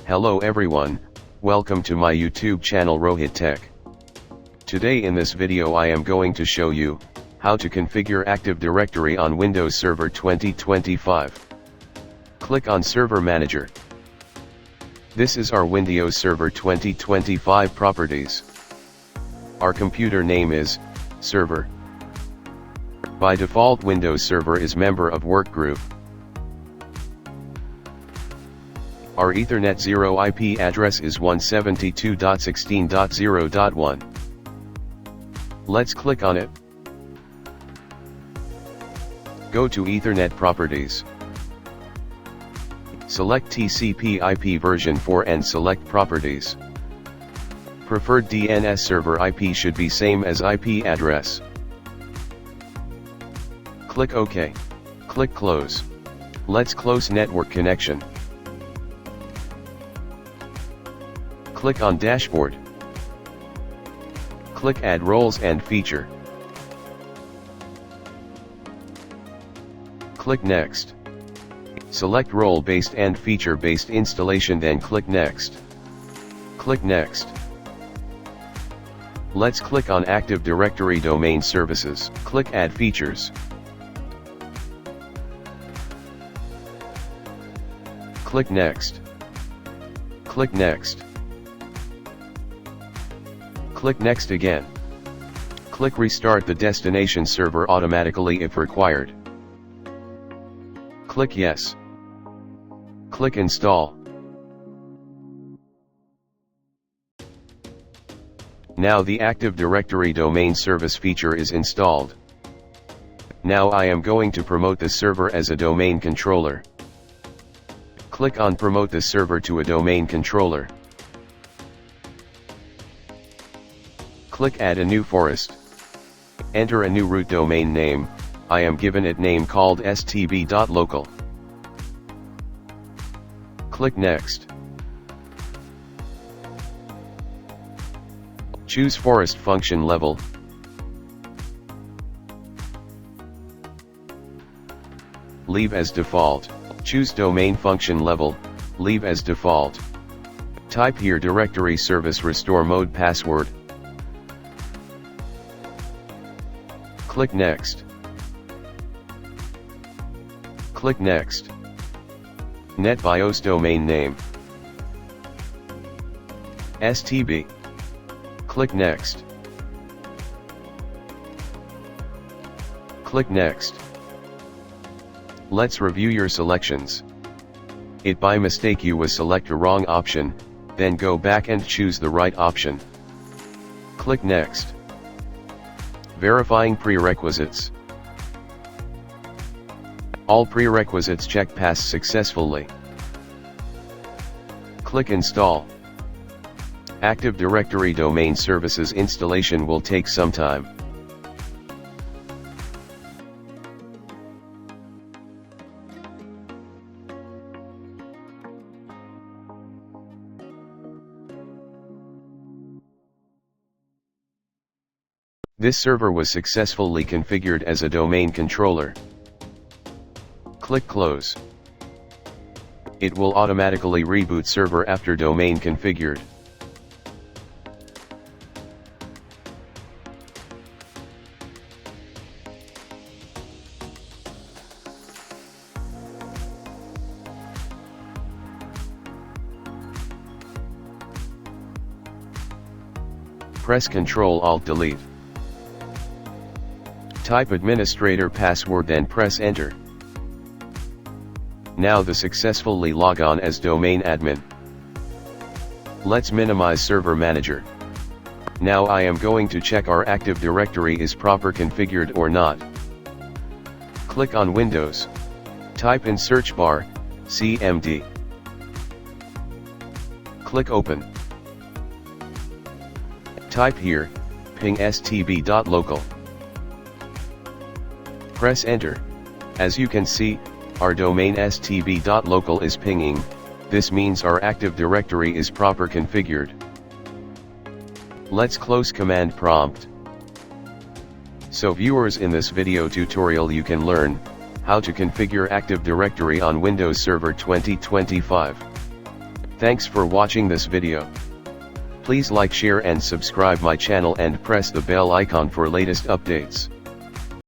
Hello everyone, welcome to my YouTube channel ROHIT Tech. Today in this video I am going to show you how to configure Active Directory on Windows Server 2025. Click on Server Manager. This is our Windows Server 2025 properties. Our computer name is Server. By default, Windows Server is member of Workgroup. Our Ethernet 0 IP address is 172.16.0.1. Let's click on it. Go to Ethernet Properties. Select TCP IP version 4 and select Properties. Preferred DNS server IP should be same as IP address. Click OK. Click Close. Let's close network connection. Click on Dashboard. Click Add Roles and Feature. Click Next. Select Role-Based and Feature-Based Installation, then click Next. Click Next. Let's click on Active Directory Domain Services. Click Add Features. Click Next. Click Next. Click Next again. Click Restart the destination server automatically if required. Click Yes. Click Install. Now the Active Directory Domain Service feature is installed. Now I am going to promote the server as a domain controller. Click on Promote the server to a domain controller. Click Add a new forest. Enter a new root domain name. I am given it name called stb.local. Click Next. Choose forest function level. Leave as default. Choose domain function level, leave as default. Type here directory service restore mode password. Click Next. Click Next. NetBIOS domain name STB. Click Next. Click Next. Let's review your selections. If by mistake you was select a wrong option, then go back and choose the right option. Click Next. Verifying prerequisites. All prerequisites check pass successfully. Click Install. Active Directory Domain Services installation will take some time. This server was successfully configured as a domain controller. Click Close. It will automatically reboot server after domain configured. Press Ctrl-Alt-Delete. Type administrator password, then press Enter. Now the successfully log on as domain admin. Let's minimize Server Manager. Now I am going to check our Active Directory is proper configured or not. Click on Windows. Type in search bar, CMD. Click Open. Type here, ping stb.local. Press Enter. As you can see, our domain stb.local is pinging. This means our Active Directory is proper configured. Let's close command prompt. So viewers, in this video tutorial you can learn how to configure Active Directory on Windows Server 2025. Thanks for watching this video. Please like, share and subscribe my channel and press the bell icon for latest updates.